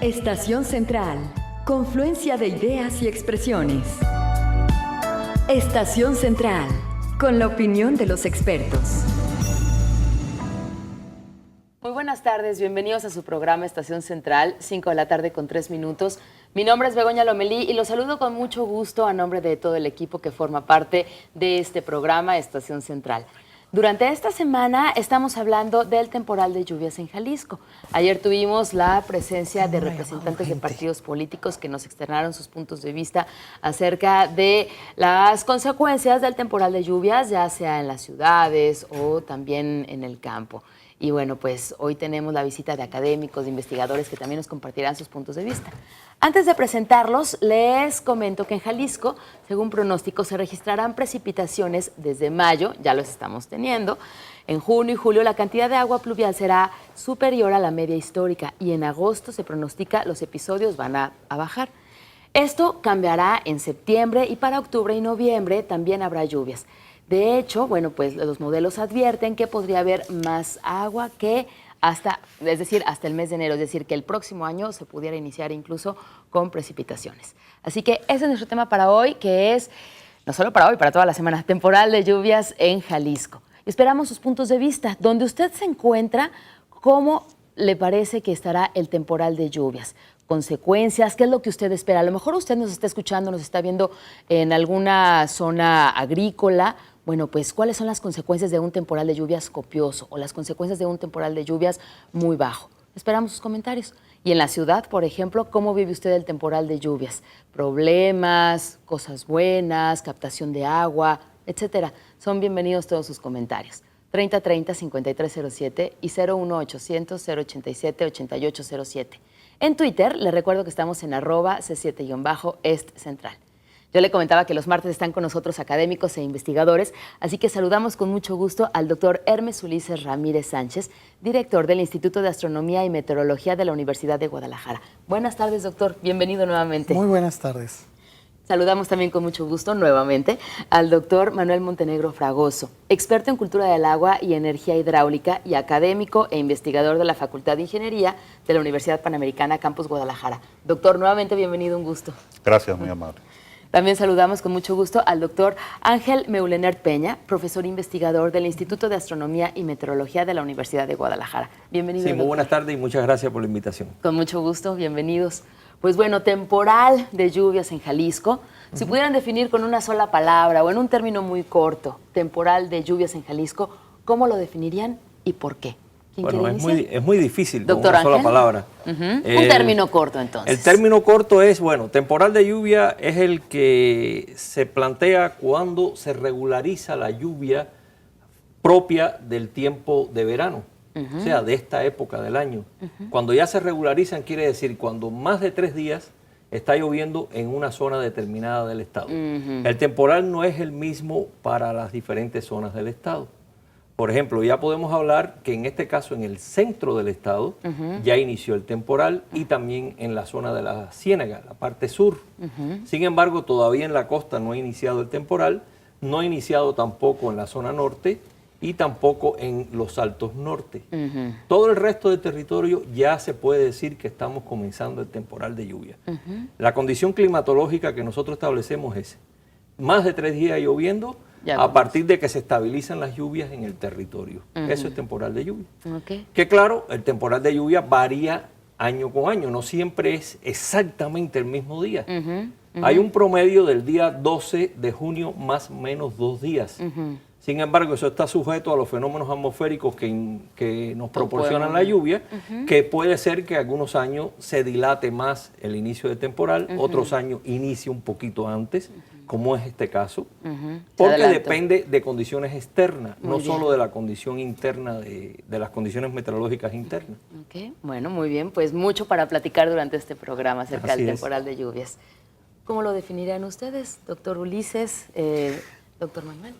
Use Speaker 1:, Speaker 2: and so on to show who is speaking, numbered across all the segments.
Speaker 1: Estación Central, confluencia de ideas y expresiones. Estación Central, con la opinión de los expertos.
Speaker 2: Muy buenas tardes, bienvenidos a su programa Estación Central, 5 de la tarde con 3 minutos. Mi nombre es Begoña Lomelí y los saludo con mucho gusto a nombre de todo el equipo que forma parte de este programa Estación Central. Durante esta semana estamos hablando del temporal de lluvias en Jalisco. Ayer tuvimos la presencia de representantes de partidos políticos que nos externaron sus puntos de vista acerca de las consecuencias del temporal de lluvias, ya sea en las ciudades o también en el campo. Y bueno, pues hoy tenemos la visita de académicos, de investigadores que también nos compartirán sus puntos de vista. Antes de presentarlos, les comento que en Jalisco, según pronósticos, se registrarán precipitaciones desde mayo, ya los estamos teniendo. En junio y julio la cantidad de agua pluvial será superior a la media histórica y en agosto se pronostica los episodios van a bajar. Esto cambiará en septiembre y para octubre y noviembre también habrá lluvias. De hecho, bueno, pues los modelos advierten que podría haber más agua que hasta el mes de enero, es decir, que el próximo año se pudiera iniciar incluso con precipitaciones. Así que ese es nuestro tema para hoy, que es, no solo para hoy, para toda la semana, temporal de lluvias en Jalisco. Esperamos sus puntos de vista. Donde usted se encuentra, ¿cómo le parece que estará el temporal de lluvias? Consecuencias, ¿qué es lo que usted espera? A lo mejor usted nos está escuchando, nos está viendo en alguna zona agrícola. Bueno, pues, ¿cuáles son las consecuencias de un temporal de lluvias copioso o las consecuencias de un temporal de lluvias muy bajo? Esperamos sus comentarios. Y en la ciudad, por ejemplo, ¿cómo vive usted el temporal de lluvias? Problemas, cosas buenas, captación de agua, etcétera. Son bienvenidos todos sus comentarios. 3030-5307 y 01800-087-8807. En Twitter, les recuerdo que estamos en @C7-EstCentral. Yo le comentaba que los martes están con nosotros académicos e investigadores, así que saludamos con mucho gusto al doctor Hermes Ulises Ramírez Sánchez, director del Instituto de Astronomía y Meteorología de la Universidad de Guadalajara. Buenas tardes, doctor. Bienvenido nuevamente.
Speaker 3: Muy buenas tardes.
Speaker 2: Saludamos también con mucho gusto nuevamente al doctor Manuel Montenegro Fragoso, experto en cultura del agua y energía hidráulica y académico e investigador de la Facultad de Ingeniería de la Universidad Panamericana Campus Guadalajara. Doctor, nuevamente bienvenido, un gusto.
Speaker 4: Gracias, muy amable.
Speaker 2: También saludamos con mucho gusto al doctor Ángel Meulener Peña, profesor investigador del Instituto de Astronomía y Meteorología de la Universidad de Guadalajara. Bienvenido.
Speaker 5: Sí, muy buenas tardes y muchas gracias por la invitación.
Speaker 2: Con mucho gusto, bienvenidos. Pues bueno, temporal de lluvias en Jalisco. Si pudieran definir con una sola palabra o en un término muy corto, temporal de lluvias en Jalisco, ¿cómo lo definirían y por qué?
Speaker 5: Bueno, es muy difícil con
Speaker 2: Doctor
Speaker 5: una sola
Speaker 2: Ángel.
Speaker 5: palabra.
Speaker 2: Un término corto, entonces.
Speaker 5: El término corto es, bueno, temporal de lluvia es el que se plantea cuando se regulariza la lluvia propia del tiempo de verano, o sea, de esta época del año. Cuando ya se regularizan, quiere decir cuando más de 3 días está lloviendo en una zona determinada del estado. El temporal no es el mismo para las diferentes zonas del estado. Por ejemplo, ya podemos hablar que en este caso en el centro del estado ya inició el temporal y también en la zona de la Ciénaga, la parte sur. Sin embargo, todavía en la costa no ha iniciado el temporal, no ha iniciado tampoco en la zona norte y tampoco en los altos norte. Todo el resto del territorio ya se puede decir que estamos comenzando el temporal de lluvia. La condición climatológica que nosotros establecemos es más de 3 días lloviendo, a partir de que se estabilizan las lluvias en el territorio. Eso es temporal de lluvia. Que claro, el temporal de lluvia varía año con año, no siempre es exactamente el mismo día. Hay un promedio del día 12 de junio más o menos 2 días. Sin embargo, eso está sujeto a los fenómenos atmosféricos que nos proporcionan la lluvia, que puede ser que algunos años se dilate más el inicio del temporal, otros años inicie un poquito antes, como es este caso, porque depende de condiciones externas, no solo de la condición interna, de las condiciones meteorológicas internas.
Speaker 2: Bueno, muy bien, pues mucho para platicar durante este programa acerca del temporal de lluvias. ¿Cómo lo definirían ustedes, doctor Ulises, doctor Manuel?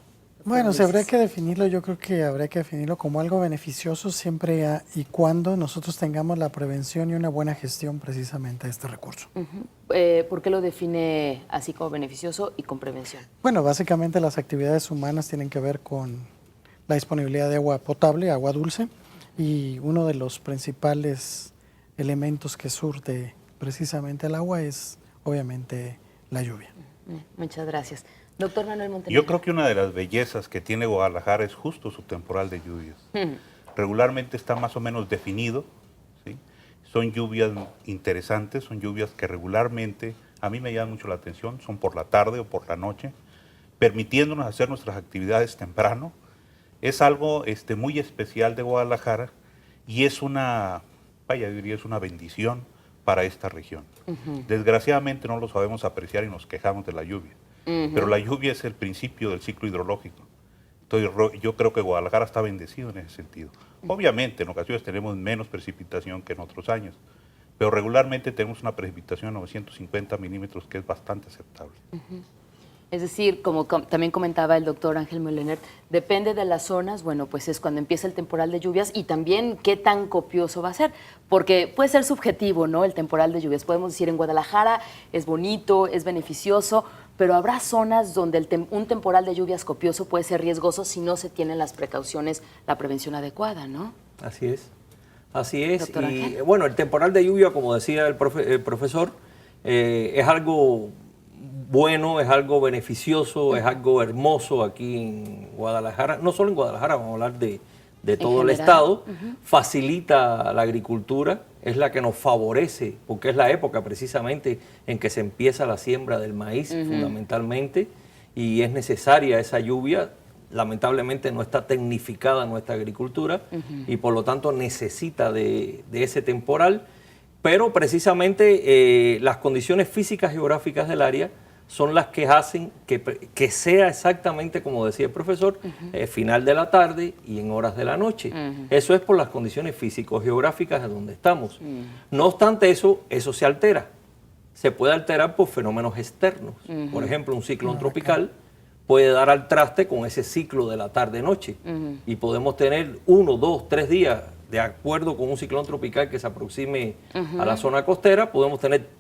Speaker 3: Bueno, si habría que definirlo, yo creo que habría que definirlo como algo beneficioso siempre y cuando nosotros tengamos la prevención y una buena gestión precisamente de este recurso.
Speaker 2: ¿Por qué lo define así como beneficioso y con prevención?
Speaker 3: Bueno, básicamente las actividades humanas tienen que ver con la disponibilidad de agua potable, agua dulce, y uno de los principales elementos que surte precisamente el agua es obviamente la lluvia.
Speaker 2: Muchas gracias. Doctor Manuel Montenegro.
Speaker 4: Yo creo que una de las bellezas que tiene Guadalajara es justo su temporal de lluvias. Regularmente está más o menos definido, ¿sí? Son lluvias interesantes, son lluvias que regularmente a mí me llaman mucho la atención, son por la tarde o por la noche, permitiéndonos hacer nuestras actividades temprano. Es algo muy especial de Guadalajara y es una, vaya, diría, es una bendición para esta región. Desgraciadamente no lo sabemos apreciar y nos quejamos de la lluvia, pero la lluvia es el principio del ciclo hidrológico. Entonces yo creo que Guadalajara está bendecido en ese sentido. Obviamente en ocasiones tenemos menos precipitación que en otros años, pero regularmente tenemos una precipitación de 950 milímetros que es bastante aceptable.
Speaker 2: Es decir, como también comentaba el doctor Ángel Meulener, depende de las zonas, bueno, pues es cuando empieza el temporal de lluvias y también qué tan copioso va a ser, porque puede ser subjetivo, ¿no? El temporal de lluvias. Podemos decir en Guadalajara es bonito, es beneficioso, pero habrá zonas donde un temporal de lluvias copioso puede ser riesgoso si no se tienen las precauciones, la prevención adecuada, ¿no?
Speaker 5: Así es. Así es.
Speaker 2: Doctor
Speaker 5: Y
Speaker 2: Ángel.
Speaker 5: bueno, el temporal de lluvia, como decía el profesor, es algo bueno, es algo beneficioso, es algo hermoso aquí en Guadalajara. No solo en Guadalajara, vamos a hablar de todo el
Speaker 2: general.
Speaker 5: estado. Facilita la agricultura, es la que nos favorece, porque es la época precisamente en que se empieza la siembra del maíz, fundamentalmente, y es necesaria esa lluvia. Lamentablemente no está tecnificada nuestra agricultura y por lo tanto necesita de ese temporal, pero precisamente las condiciones físicas geográficas del área son las que hacen que sea exactamente como decía el profesor, final de la tarde y en horas de la noche. Eso es por las condiciones físico-geográficas de donde estamos. No obstante eso se altera. Se puede alterar por fenómenos externos. Por ejemplo, un ciclón tropical puede dar al traste con ese ciclo de la tarde-noche. Y podemos tener 1, 2, 3 días, de acuerdo con un ciclón tropical que se aproxime a la zona costera, podemos tener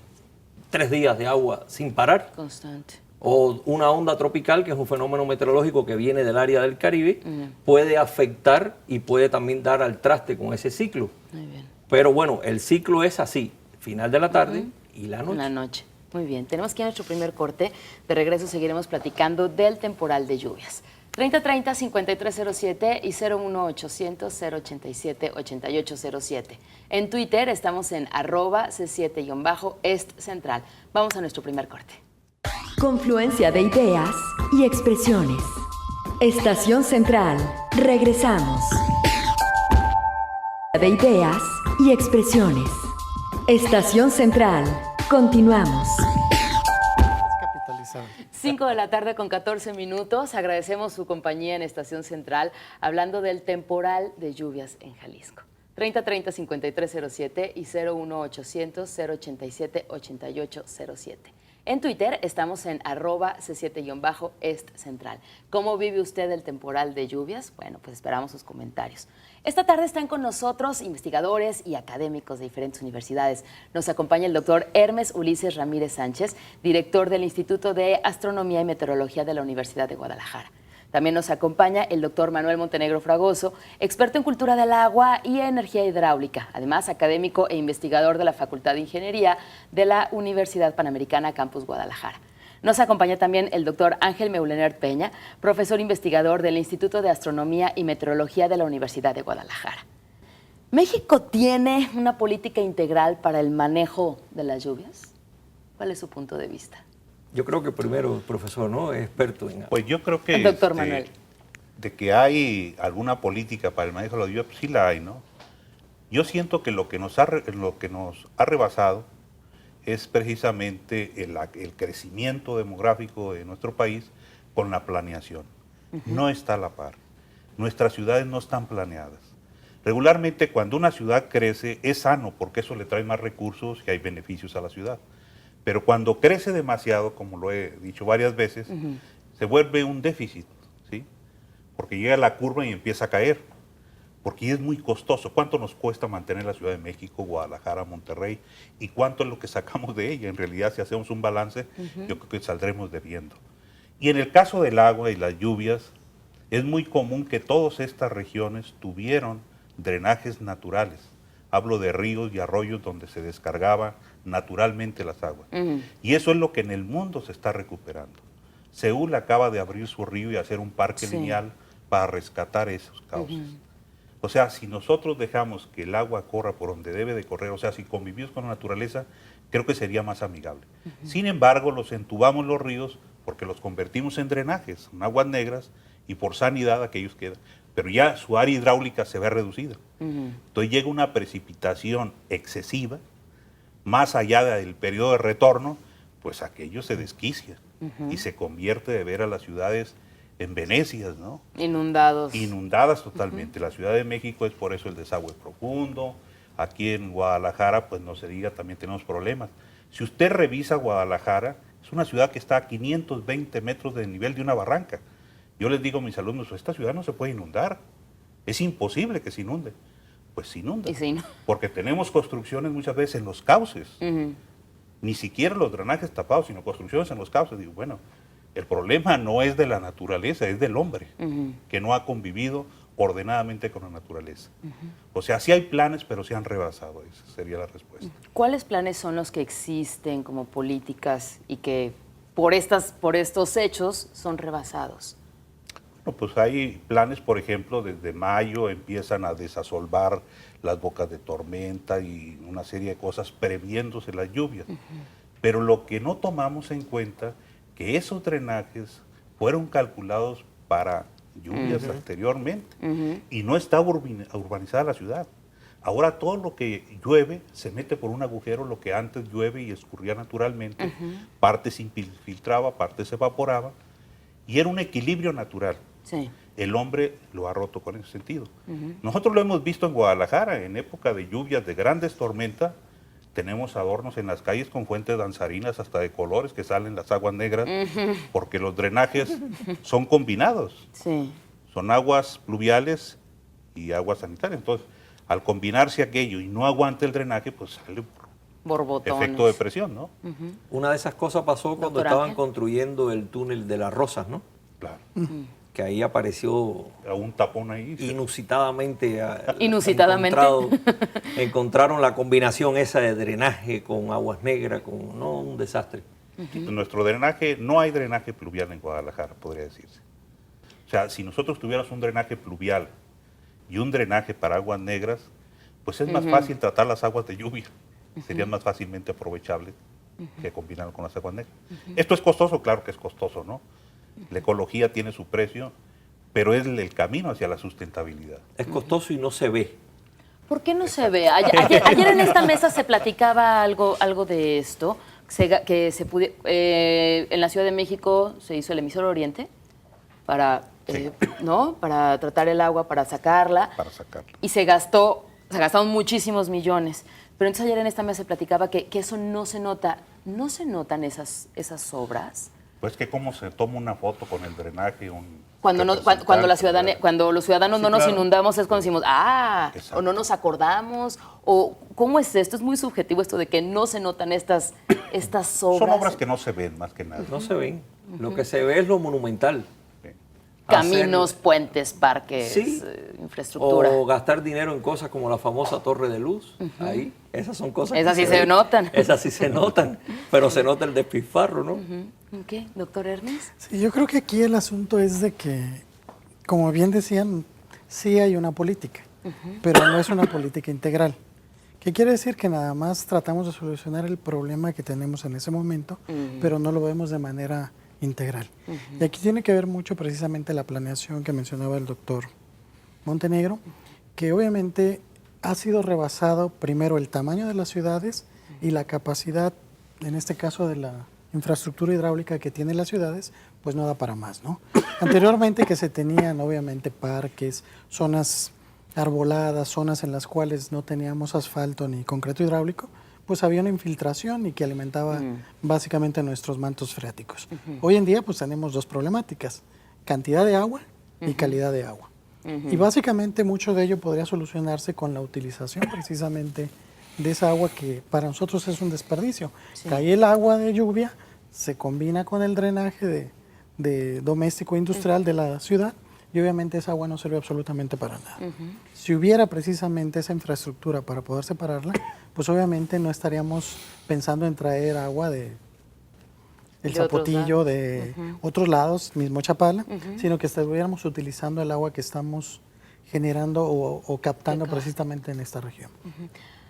Speaker 5: 3 días de agua sin parar.
Speaker 2: Constante.
Speaker 5: O una onda tropical, que es un fenómeno meteorológico que viene del área del Caribe, puede afectar y puede también dar al traste con ese ciclo.
Speaker 2: Muy bien.
Speaker 5: Pero bueno, el ciclo es así, final de la tarde y la noche.
Speaker 2: La noche. Muy bien, tenemos que ir a nuestro primer corte. De regreso seguiremos platicando del temporal de lluvias. 3030-5307 y 01800-087-8807. En Twitter estamos en @C7-Est Central. Vamos a nuestro primer corte.
Speaker 1: Confluencia de ideas y expresiones. Estación Central. Regresamos. De ideas y expresiones. Estación Central. Continuamos.
Speaker 3: Capitalizado.
Speaker 2: 5 de la tarde con 14 minutos. Agradecemos su compañía en Estación Central hablando del temporal de lluvias en Jalisco. 3030-5307 y 01800-087-8807. En Twitter estamos en @C7-Est Central. ¿Cómo vive usted el temporal de lluvias? Bueno, pues esperamos sus comentarios. Esta tarde están con nosotros investigadores y académicos de diferentes universidades. Nos acompaña el doctor Hermes Ulises Ramírez Sánchez, director del Instituto de Astronomía y Meteorología de la Universidad de Guadalajara. También nos acompaña el doctor Manuel Montenegro Fragoso, experto en cultura del agua y energía hidráulica, además académico e investigador de la Facultad de Ingeniería de la Universidad Panamericana Campus Guadalajara. Nos acompaña también el doctor Ángel Meulener Peña, profesor investigador del Instituto de Astronomía y Meteorología de la Universidad de Guadalajara. ¿México tiene una política integral para el manejo de las lluvias? ¿Cuál es su punto de vista?
Speaker 5: Yo creo que primero, profesor, ¿no? Es experto en...
Speaker 4: Pues yo creo que
Speaker 2: El doctor Manuel.
Speaker 4: de que hay alguna política para el manejo de la lluvia, pues sí la hay, ¿no? Yo siento que lo que nos ha rebasado es precisamente el crecimiento demográfico de nuestro país con la planeación. No está a la par. Nuestras ciudades no están planeadas. Regularmente cuando una ciudad crece es sano porque eso le trae más recursos y hay beneficios a la ciudad. Pero cuando crece demasiado, como lo he dicho varias veces, se vuelve un déficit, ¿sí? Porque llega la curva y empieza a caer, porque es muy costoso. ¿Cuánto nos cuesta mantener la Ciudad de México, Guadalajara, Monterrey? ¿Y cuánto es lo que sacamos de ella? En realidad, si hacemos un balance, yo creo que saldremos debiendo. Y en el caso del agua y las lluvias, es muy común que todas estas regiones tuvieron drenajes naturales, hablo de ríos y arroyos donde se descargaba naturalmente las aguas. Y eso es lo que en el mundo se está recuperando. Seúl acaba de abrir su río y hacer un parque lineal para rescatar esos cauces. O sea, si nosotros dejamos que el agua corra por donde debe de correr, o sea, si convivimos con la naturaleza, creo que sería más amigable. Sin embargo, los entubamos los ríos porque los convertimos en drenajes, en aguas negras, y por sanidad aquellos quedan. Pero ya su área hidráulica se ve reducida. Entonces llega una precipitación excesiva, más allá del periodo de retorno, pues aquello se desquicia y se convierte de ver a las ciudades en Venecias, ¿no?
Speaker 2: Inundados.
Speaker 4: Inundadas totalmente. La Ciudad de México es por eso el desagüe profundo. Aquí en Guadalajara, pues no se diga, también tenemos problemas. Si usted revisa Guadalajara, es una ciudad que está a 520 metros del nivel de una barranca. Yo les digo a mis alumnos, esta ciudad no se puede inundar. Es imposible que se inunde. Pues se inunda. Porque tenemos construcciones muchas veces en los cauces. Ni siquiera los drenajes tapados, sino construcciones en los cauces. Digo, bueno, el problema no es de la naturaleza, es del hombre, que no ha convivido ordenadamente con la naturaleza. O sea, sí hay planes, pero se han rebasado. Esa sería la respuesta.
Speaker 2: ¿Cuáles planes son los que existen como políticas y que por estos hechos son rebasados?
Speaker 4: Bueno, pues hay planes, por ejemplo, desde mayo empiezan a desasolvar las bocas de tormenta y una serie de cosas previéndose las lluvias. Pero lo que no tomamos en cuenta que esos drenajes fueron calculados para lluvias anteriormente y no está urbanizada la ciudad. Ahora todo lo que llueve se mete por un agujero, lo que antes llueve y escurría naturalmente, parte se infiltraba, parte se evaporaba y era un equilibrio natural.
Speaker 2: Sí.
Speaker 4: El hombre lo ha roto con ese sentido. Nosotros lo hemos visto en Guadalajara, en época de lluvias, de grandes tormentas, tenemos adornos en las calles con fuentes danzarinas hasta de colores que salen las aguas negras, porque los drenajes son combinados.
Speaker 2: Sí.
Speaker 4: Son aguas pluviales y aguas sanitarias. Entonces, al combinarse aquello y no aguante el drenaje, pues sale
Speaker 2: borbotones.
Speaker 4: Efecto de presión, ¿no?
Speaker 5: Una de esas cosas pasó cuando
Speaker 2: Doctor
Speaker 5: estaban
Speaker 2: Ángel.
Speaker 5: construyendo el túnel de las Rosas, ¿no?
Speaker 4: Claro.
Speaker 5: Que ahí apareció
Speaker 4: Un tapón ahí.
Speaker 5: inusitadamente.
Speaker 2: Inusitadamente.
Speaker 5: Encontraron la combinación esa de drenaje con aguas negras, no, un desastre.
Speaker 4: Nuestro drenaje, no hay drenaje pluvial en Guadalajara, podría decirse. O sea, si nosotros tuviéramos un drenaje pluvial y un drenaje para aguas negras, pues es más fácil tratar las aguas de lluvia. Serían más fácilmente aprovechables que combinarlo con las aguas negras. Esto es costoso, claro que es costoso, ¿no? La ecología tiene su precio, pero es el camino hacia la sustentabilidad.
Speaker 5: Es costoso y no se ve.
Speaker 2: ¿Por qué no se ve? Ayer en esta mesa se platicaba algo de esto, en la Ciudad de México se hizo el emisor Oriente para, ¿no? Para tratar el agua, para sacarla.
Speaker 4: Para sacarla.
Speaker 2: Y se gastaron muchísimos millones. Pero entonces ayer en esta mesa se platicaba que eso no se nota. ¿No se notan esas obras?
Speaker 4: Pues que cómo se toma una foto con el drenaje.
Speaker 2: Cuando los ciudadanos no nos inundamos es cuando decimos,
Speaker 4: Exacto.
Speaker 2: o no nos acordamos, o ¿cómo es esto? Es muy subjetivo esto de que no se notan estas obras.
Speaker 4: Son obras que no se ven, más que nada.
Speaker 5: No se ven. Lo que se ve es lo monumental.
Speaker 2: Caminos, puentes, parques,
Speaker 5: Sí.
Speaker 2: Infraestructura.
Speaker 5: O gastar dinero en cosas como la famosa Torre de Luz. Ahí, esas son cosas
Speaker 2: Esas
Speaker 5: que
Speaker 2: sí se
Speaker 5: ven.
Speaker 2: notan.
Speaker 5: Esas sí se notan, pero se nota el despilfarro, ¿no?
Speaker 2: ¿Qué, doctor Ernest?
Speaker 3: Sí, yo creo que aquí el asunto es de que, como bien decían, sí hay una política, pero no es una política integral. ¿Qué quiere decir? Que nada más tratamos de solucionar el problema que tenemos en ese momento, pero no lo vemos de manera integral. Y aquí tiene que ver mucho precisamente la planeación que mencionaba el doctor Montenegro, que obviamente ha sido rebasado primero el tamaño de las ciudades y la capacidad, en este caso de la infraestructura hidráulica que tienen las ciudades, pues no da para más, ¿no? Anteriormente que se tenían obviamente parques, zonas arboladas, zonas en las cuales no teníamos asfalto ni concreto hidráulico, pues había una infiltración y que alimentaba básicamente nuestros mantos freáticos. Hoy en día pues tenemos dos problemáticas, cantidad de agua y calidad de agua. Y básicamente mucho de ello podría solucionarse con la utilización precisamente de esa agua que para nosotros es un desperdicio. Cae el agua de lluvia, se combina con el drenaje de doméstico industrial de la ciudad y obviamente esa agua no sirve absolutamente para nada. Si hubiera precisamente esa infraestructura para poder separarla, pues obviamente no estaríamos pensando en traer agua de el
Speaker 2: De otros
Speaker 3: Zapotillo,
Speaker 2: lados.
Speaker 3: de otros lados, mismo Chapala, sino que estuviéramos utilizando el agua que estamos generando o captando precisamente en esta región.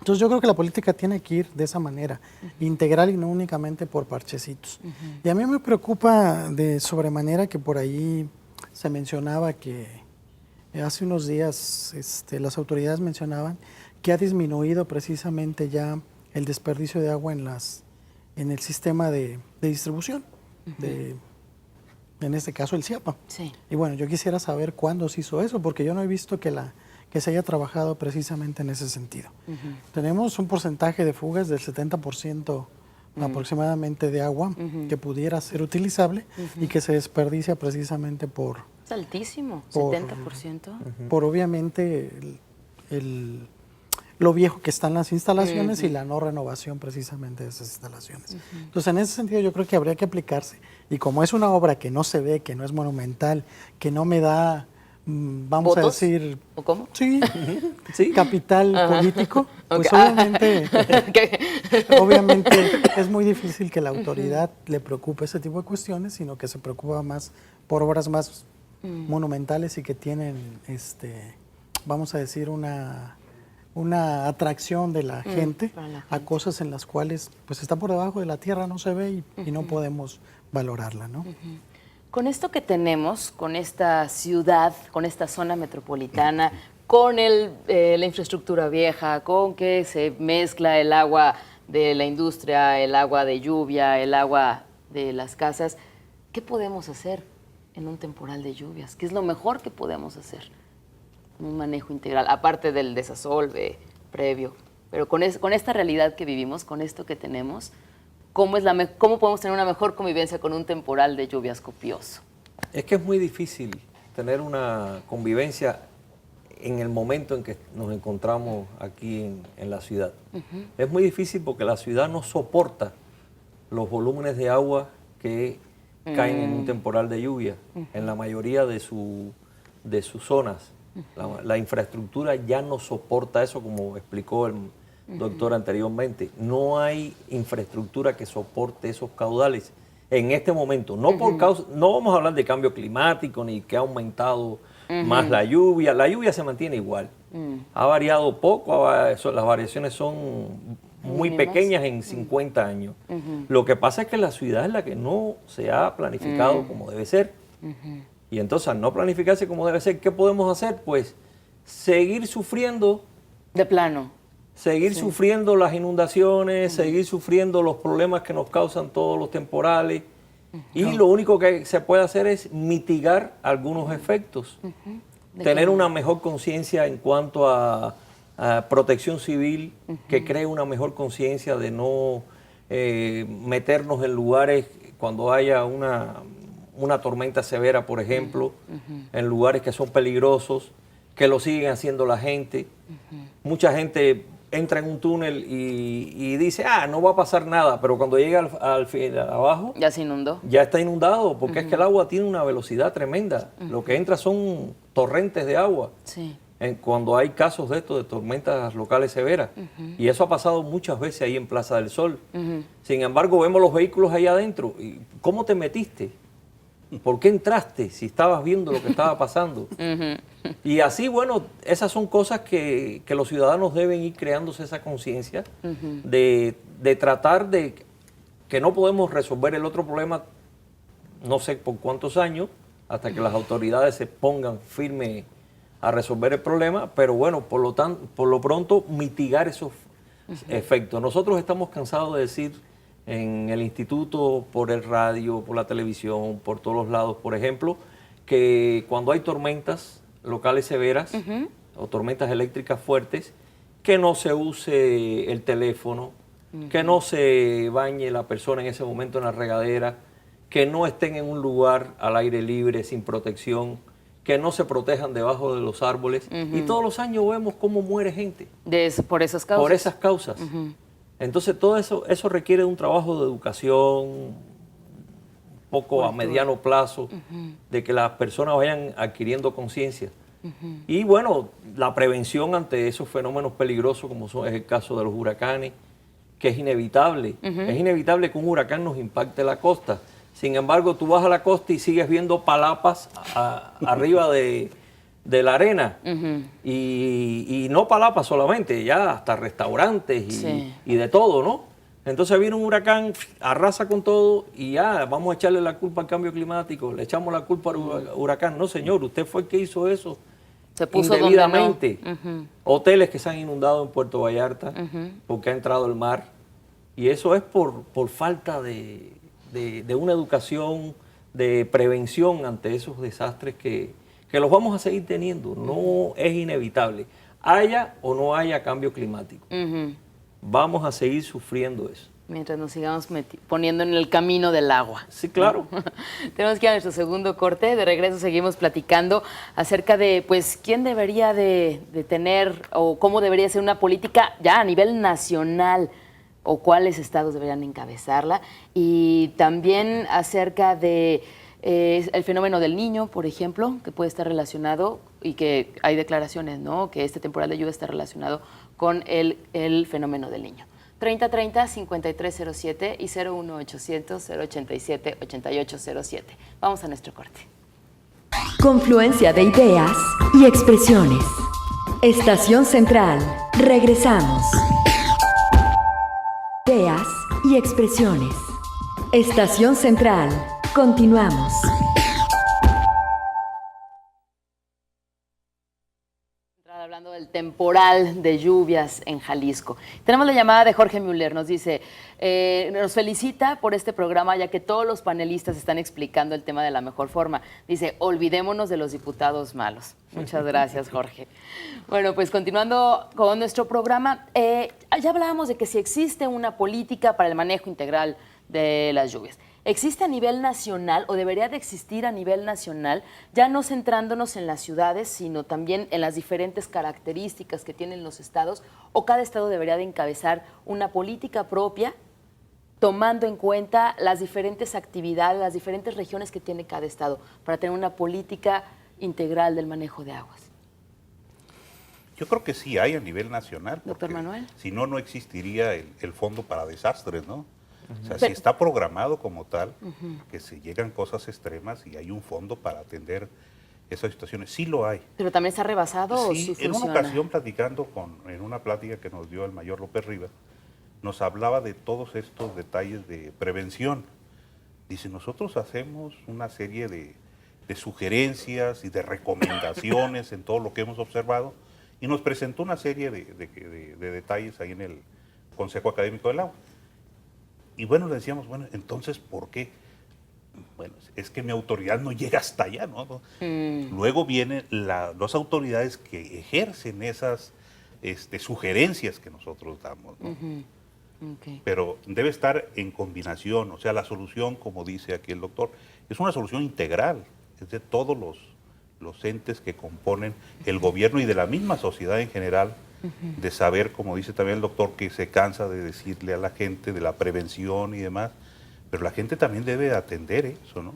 Speaker 3: Entonces yo creo que la política tiene que ir de esa manera, integral y no únicamente por parchecitos. Y a mí me preocupa de sobremanera que por ahí se mencionaba que hace unos días las autoridades mencionaban que ha disminuido precisamente ya el desperdicio de agua en el sistema de distribución, en este caso el CIAPA.
Speaker 2: Sí.
Speaker 3: Y bueno, yo quisiera saber cuándo se hizo eso, porque yo no he visto que se haya trabajado precisamente en ese sentido. Tenemos un porcentaje de fugas del 70% aproximadamente de agua que pudiera ser utilizable y que se desperdicia precisamente por
Speaker 2: Es altísimo,
Speaker 3: Por-
Speaker 2: 70%.
Speaker 3: por obviamente lo viejo que están las instalaciones y la no renovación precisamente de esas instalaciones. Entonces, en ese sentido yo creo que habría que aplicarse. Y como es una obra que no se ve, que no es monumental, que no me da, vamos a
Speaker 2: ¿Votos?
Speaker 3: decir,
Speaker 2: ¿O cómo?
Speaker 3: sí,
Speaker 5: Sí.
Speaker 3: capital político, pues
Speaker 2: Ok.
Speaker 3: obviamente es muy difícil que la autoridad le preocupe ese tipo de cuestiones, sino que se preocupa más por obras más monumentales y que tienen, vamos a decir, una atracción de la gente
Speaker 2: para la
Speaker 3: a cosas en las cuales pues está por debajo de la tierra, no se ve y no podemos valorarla, ¿no?
Speaker 2: Con esto que tenemos, con esta ciudad, con esta zona metropolitana, con la infraestructura vieja, con que se mezcla el agua de la industria, el agua de lluvia, el agua de las casas, ¿qué podemos hacer en un temporal de lluvias? ¿Qué es lo mejor que podemos hacer? Un manejo integral, aparte del desasolve previo, pero con esta realidad que vivimos, con esto que tenemos, ¿cómo podemos tener una mejor convivencia con un temporal de lluvias copioso?
Speaker 5: Es que es muy difícil tener una convivencia en el momento en que nos encontramos aquí en la ciudad. Es muy difícil porque la ciudad no soporta los volúmenes de agua que caen en un temporal de lluvia en la mayoría de sus zonas. La infraestructura ya no soporta eso, como explicó el doctor anteriormente. No hay infraestructura que soporte esos caudales en este momento. No vamos a hablar de cambio climático ni que ha aumentado más la lluvia. La lluvia se mantiene igual. Ha variado poco, las variaciones son muy
Speaker 2: Mínimas.
Speaker 5: pequeñas en 50 años. Lo que pasa es que la ciudad es la que no se ha planificado como debe ser. Y entonces, al no planificarse como debe ser, ¿qué podemos hacer? Pues seguir sufriendo,
Speaker 2: De plano.
Speaker 5: sufriendo las inundaciones, seguir sufriendo los problemas que nos causan todos los temporales. Y lo único que se puede hacer es mitigar algunos efectos. Tener una mejor conciencia en cuanto a protección civil, que cree una mejor conciencia de no meternos en lugares cuando haya una tormenta severa, por ejemplo, en lugares que son peligrosos, que lo siguen haciendo la gente. Mucha gente entra en un túnel y dice, no va a pasar nada, pero cuando llega al final, abajo,
Speaker 2: Ya se inundó.
Speaker 5: ya está inundado, porque es que el agua tiene una velocidad tremenda. Lo que entra son torrentes de agua.
Speaker 2: Sí.
Speaker 5: Cuando hay casos de esto, de tormentas locales severas. Y eso ha pasado muchas veces ahí en Plaza del Sol. Sin embargo, vemos los vehículos ahí adentro. ¿Y cómo te metiste? ¿Por qué entraste si estabas viendo lo que estaba pasando? Y así, bueno, esas son cosas que los ciudadanos deben ir creándose esa conciencia de tratar de que no podemos resolver el otro problema, no sé por cuántos años, hasta que las autoridades se pongan firmes a resolver el problema, pero bueno, por lo pronto mitigar esos efectos. Nosotros estamos cansados de decir en el instituto, por el radio, por la televisión, por todos los lados, por ejemplo, que cuando hay tormentas locales severas o tormentas eléctricas fuertes, que no se use el teléfono, que no se bañe la persona en ese momento en la regadera, que no estén en un lugar al aire libre sin protección, que no se protejan debajo de los árboles. Y todos los años vemos cómo muere gente.
Speaker 2: Por esas causas.
Speaker 5: Por esas causas. Entonces todo eso requiere un trabajo de educación poco a mediano plazo, de que las personas vayan adquiriendo conciencia. Y bueno, la prevención ante esos fenómenos peligrosos como es el caso de los huracanes, que es inevitable. Es inevitable que un huracán nos impacte la costa. Sin embargo, tú vas a la costa y sigues viendo palapas arriba de la arena. Y no palapas solamente, ya hasta restaurantes y de todo, ¿no? Entonces viene un huracán, arrasa con todo y ya vamos a echarle la culpa al cambio climático, le echamos la culpa al huracán. No, señor, usted fue el que hizo eso.
Speaker 2: Se puso
Speaker 5: indebidamente.
Speaker 2: donde no.
Speaker 5: Hoteles que se han inundado en Puerto Vallarta porque ha entrado el mar. Y eso es por falta de una educación, de prevención ante esos desastres que los vamos a seguir teniendo. No es inevitable. Haya o no haya cambio climático. Vamos a seguir sufriendo eso.
Speaker 2: Mientras nos sigamos poniendo en el camino del agua.
Speaker 5: Sí, claro.
Speaker 2: Tenemos que ir a nuestro segundo corte. De regreso seguimos platicando acerca de, pues, quién debería de tener o cómo debería ser una política ya a nivel nacional o cuáles estados deberían encabezarla. Y también acerca de el fenómeno del Niño, por ejemplo, que puede estar relacionado y que hay declaraciones, ¿no? Que este temporal de lluvia está relacionado con el fenómeno del Niño. 3030-5307 y 01800-087-8807. Vamos a nuestro corte.
Speaker 1: Confluencia de ideas y expresiones. Estación Central. Regresamos. Ideas y expresiones. Estación Central. Continuamos.
Speaker 2: Hablando del temporal de lluvias en Jalisco. Tenemos la llamada de Jorge Müller, nos dice, nos felicita por este programa ya que todos los panelistas están explicando el tema de la mejor forma. Dice, olvidémonos de los diputados malos. Muchas gracias, Jorge. Bueno, pues continuando con nuestro programa, ya hablábamos de que si existe una política para el manejo integral de las lluvias. ¿Existe a nivel nacional o debería de existir a nivel nacional, ya no centrándonos en las ciudades, sino también en las diferentes características que tienen los estados? ¿O cada estado debería de encabezar una política propia, tomando en cuenta las diferentes actividades, las diferentes regiones que tiene cada estado, para tener una política integral del manejo de aguas?
Speaker 4: Yo creo que sí hay a nivel nacional.
Speaker 2: Doctor Manuel.
Speaker 4: Si no, no existiría el Fondo para Desastres, ¿no? O sea, si está programado como tal, que se llegan cosas extremas y hay un fondo para atender esas situaciones, sí lo hay.
Speaker 2: ¿Pero también está rebasado o sí
Speaker 4: en
Speaker 2: funciona?
Speaker 4: una ocasión platicando en una plática que nos dio el mayor López Rivas, nos hablaba de todos estos detalles de prevención. Dice, nosotros hacemos una serie de sugerencias y de recomendaciones en todo lo que hemos observado y nos presentó una serie de detalles ahí en el Consejo Académico del Agua. Y bueno, le decíamos, bueno, entonces, ¿por qué? Bueno, es que mi autoridad no llega hasta allá, ¿no? Luego vienen las autoridades que ejercen esas sugerencias que nosotros damos, ¿no?
Speaker 2: Okay.
Speaker 4: Pero debe estar en combinación, o sea, la solución, como dice aquí el doctor, es una solución integral, es de todos los entes que componen el gobierno y de la misma sociedad en general, de saber, como dice también el doctor, que se cansa de decirle a la gente de la prevención y demás, pero la gente también debe atender eso, ¿no?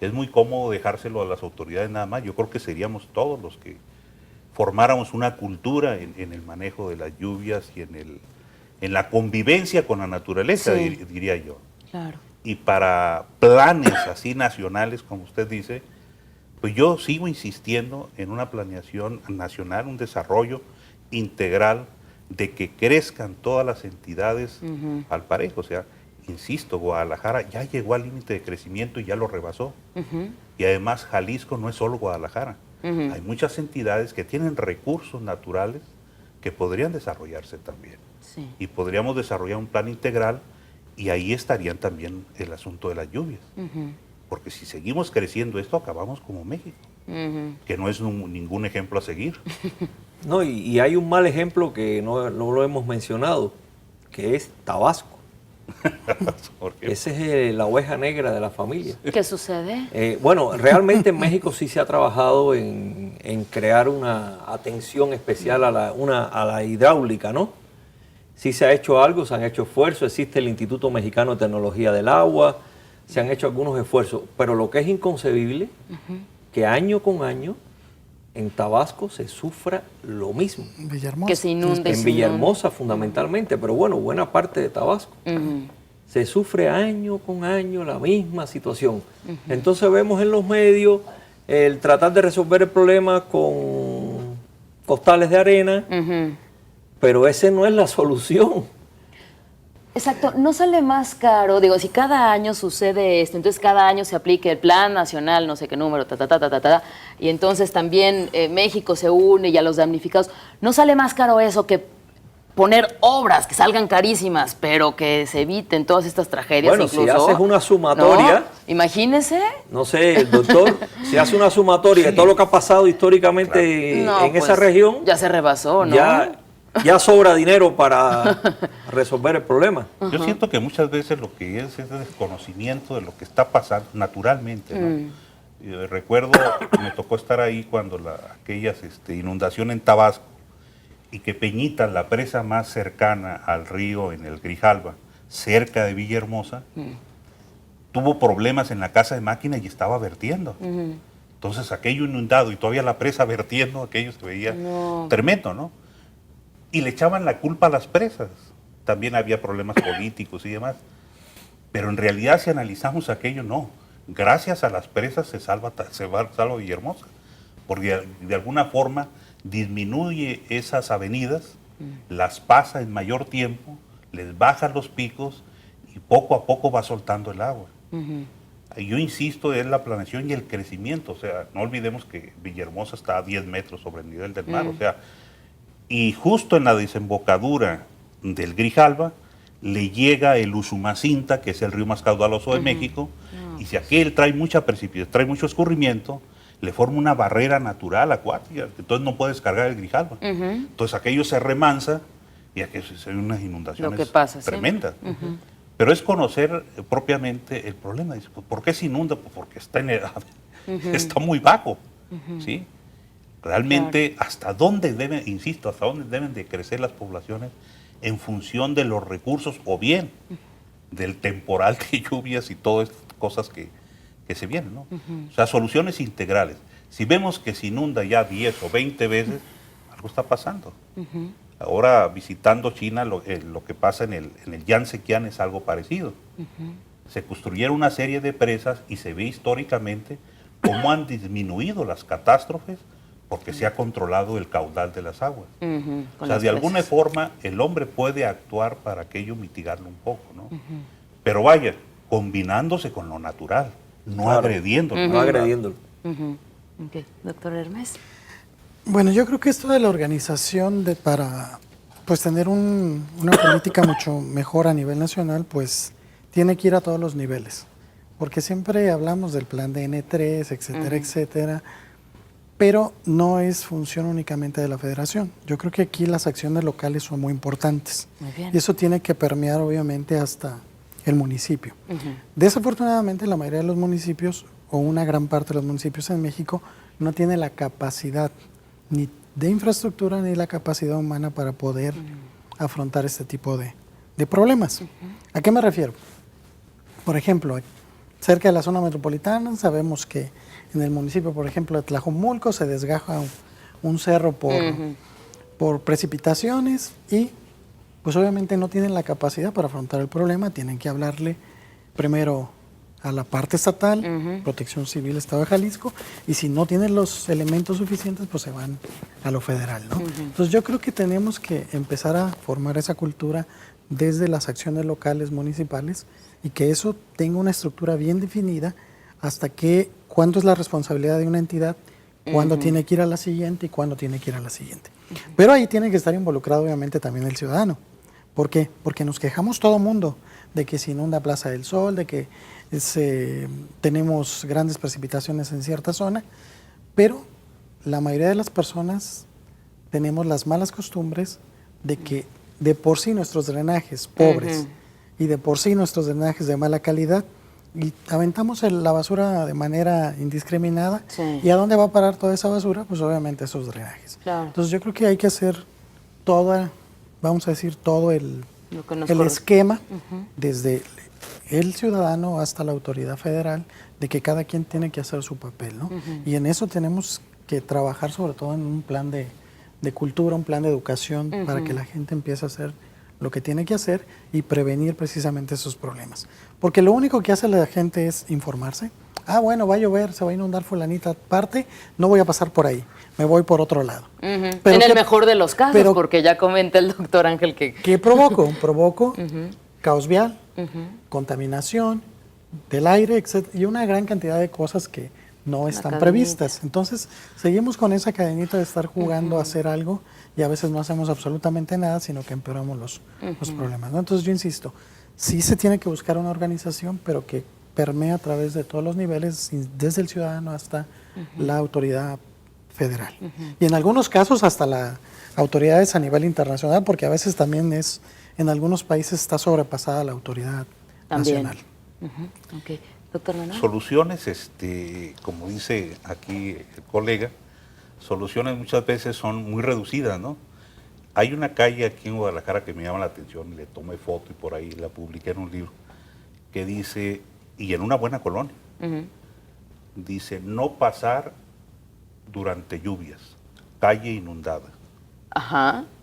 Speaker 4: Es muy cómodo dejárselo a las autoridades nada más. Yo creo que seríamos todos los que formáramos una cultura en el manejo de las lluvias y en la convivencia con la naturaleza, diría yo.
Speaker 2: Claro.
Speaker 4: Y para planes así nacionales, como usted dice, pues yo sigo insistiendo en una planeación nacional, un desarrollo integral de que crezcan todas las entidades al parejo. O sea, insisto, Guadalajara ya llegó al límite de crecimiento y ya lo rebasó. Y además Jalisco no es solo Guadalajara. Hay muchas entidades que tienen recursos naturales que podrían desarrollarse también.
Speaker 2: Sí.
Speaker 4: Y podríamos desarrollar un plan integral y ahí estarían también el asunto de las lluvias. Porque si seguimos creciendo esto, acabamos como México, que no es ningún ejemplo a seguir.
Speaker 5: No, y hay un mal ejemplo que no lo hemos mencionado, que es Tabasco. Esa es la oveja negra de la familia.
Speaker 2: ¿Qué sucede?
Speaker 5: Bueno, realmente en México sí se ha trabajado en crear una atención especial a la hidráulica, ¿no? Sí se ha hecho algo, se han hecho esfuerzos, existe el Instituto Mexicano de Tecnología del Agua, se han hecho algunos esfuerzos, pero lo que es inconcebible, que año con año en Tabasco se sufra lo mismo.
Speaker 3: Villahermosa.
Speaker 2: Que se inunde.
Speaker 5: En Villahermosa fundamentalmente, pero bueno, buena parte de Tabasco. Se sufre año con año la misma situación. Entonces vemos en los medios el tratar de resolver el problema con costales de arena, pero ese no es la solución.
Speaker 2: Exacto, no sale más caro, digo, si cada año sucede esto, entonces cada año se aplique el plan nacional, no sé qué número, y entonces también México se une y a los damnificados, ¿no sale más caro eso que poner obras que salgan carísimas, pero que se eviten todas estas tragedias?
Speaker 5: Bueno,
Speaker 2: incluso,
Speaker 5: si haces una sumatoria,
Speaker 2: ¿no? Imagínese.
Speaker 5: no sé, el doctor, si hace una sumatoria de todo lo que ha pasado históricamente
Speaker 2: No,
Speaker 5: en esa
Speaker 2: pues,
Speaker 5: región,
Speaker 2: ya se rebasó, ¿no?
Speaker 5: ya sobra dinero para resolver el problema.
Speaker 4: Yo siento que muchas veces lo que es el desconocimiento de lo que está pasando naturalmente, ¿no? Recuerdo, me tocó estar ahí cuando aquellas inundación en Tabasco, y que Peñitas, la presa más cercana al río en el Grijalva, cerca de Villahermosa, tuvo problemas en la casa de máquina y estaba vertiendo. Entonces aquello inundado y todavía la presa vertiendo, aquello se veía tremendo, ¿no? Y le echaban la culpa a las presas. También había problemas políticos y demás. Pero en realidad, si analizamos aquello, no. Gracias a las presas se salva Villahermosa. Porque de alguna forma disminuye esas avenidas, las pasa en mayor tiempo, les baja los picos y poco a poco va soltando el agua. Yo insisto, es la planeación y el crecimiento. O sea, no olvidemos que Villahermosa está a 10 metros sobre el nivel del mar. O sea, y justo en la desembocadura del Grijalva le llega el Usumacinta, que es el río más caudaloso de México, y si aquel trae mucha precipitación, trae mucho escurrimiento, le forma una barrera natural acuática, entonces no puede descargar el Grijalva. Entonces aquello se remansa y aquí se ven unas inundaciones tremendas. Pero es conocer propiamente el problema. Dice, pues, ¿por qué se inunda? Pues porque está muy bajo, ¿sí? Realmente, ¿hasta dónde deben, insisto, hasta dónde deben de crecer las poblaciones en función de los recursos o bien del temporal de lluvias y todas estas cosas que se vienen, ¿no? O sea, soluciones integrales. Si vemos que se inunda ya 10 o 20 veces, algo está pasando. Ahora, visitando China, lo que pasa en el Yangtze-Kiang es algo parecido. Se construyeron una serie de presas y se ve históricamente cómo han disminuido las catástrofes porque se ha controlado el caudal de las aguas. O sea, de alguna forma el hombre puede actuar para aquello mitigarlo un poco, ¿no? Pero vaya, combinándose con lo natural, no agrediéndolo.
Speaker 5: No agrediéndolo.
Speaker 2: Okay. Doctor Hermes.
Speaker 3: Bueno, yo creo que esto de la organización para pues tener una política mucho mejor a nivel nacional, pues tiene que ir a todos los niveles. Porque siempre hablamos del plan de N3, etcétera, etcétera, pero no es función únicamente de la federación. Yo creo que aquí las acciones locales son muy importantes.
Speaker 2: Muy bien.
Speaker 3: Y eso tiene que permear obviamente hasta el municipio. Desafortunadamente la mayoría de los municipios, o una gran parte de los municipios en México, no tiene la capacidad ni de infraestructura ni la capacidad humana para poder afrontar este tipo de problemas. ¿A qué me refiero? Por ejemplo, cerca de la zona metropolitana sabemos que en el municipio, por ejemplo, de Tlajomulco se desgaja un cerro por precipitaciones y pues obviamente no tienen la capacidad para afrontar el problema, tienen que hablarle primero a la parte estatal, Protección Civil Estado de Jalisco, y si no tienen los elementos suficientes, pues se van a lo federal, ¿no? Entonces yo creo que tenemos que empezar a formar esa cultura desde las acciones locales, municipales, y que eso tenga una estructura bien definida hasta que cuándo es la responsabilidad de una entidad, cuándo tiene que ir a la siguiente y cuándo tiene que ir a la siguiente. Pero ahí tiene que estar involucrado obviamente también el ciudadano. ¿Por qué? Porque nos quejamos todo mundo de que se inunda Plaza del Sol, de que tenemos grandes precipitaciones en cierta zona, pero la mayoría de las personas tenemos las malas costumbres de que de por sí nuestros drenajes pobres y de por sí nuestros drenajes de mala calidad, y aventamos la basura de manera indiscriminada. ¿Y a dónde va a parar toda esa basura? Pues obviamente esos drenajes.
Speaker 2: Claro.
Speaker 3: Entonces yo creo que hay que hacer todo el esquema, desde el ciudadano hasta la autoridad federal, de que cada quien tiene que hacer su papel, ¿no? Y en eso tenemos que trabajar sobre todo en un plan de cultura, un plan de educación, para que la gente empiece a hacer lo que tiene que hacer y prevenir precisamente esos problemas. Porque lo único que hace la gente es informarse. Ah, bueno, va a llover, se va a inundar fulanita parte, no voy a pasar por ahí, me voy por otro lado.
Speaker 2: En el mejor de los casos, porque ya comenta el doctor Ángel que...
Speaker 3: ¿Qué provoco? Provoco caos vial, contaminación del aire, etc. Y una gran cantidad de cosas que no están previstas. Entonces, seguimos con esa cadenita de estar jugando a hacer algo y a veces no hacemos absolutamente nada, sino que empeoramos los problemas, ¿no? Entonces, yo insisto, sí se tiene que buscar una organización, pero que permea a través de todos los niveles, desde el ciudadano hasta la autoridad federal. Y en algunos casos hasta las autoridades a nivel internacional, porque a veces también en algunos países está sobrepasada la autoridad nacional.
Speaker 2: Ok. Doctor Manuel.
Speaker 4: Soluciones, como dice aquí el colega, soluciones muchas veces son muy reducidas, ¿no? Hay una calle aquí en Guadalajara que me llama la atención, le tomé foto y por ahí la publiqué en un libro, que dice, y en una buena colonia, dice, no pasar durante lluvias, calle inundada,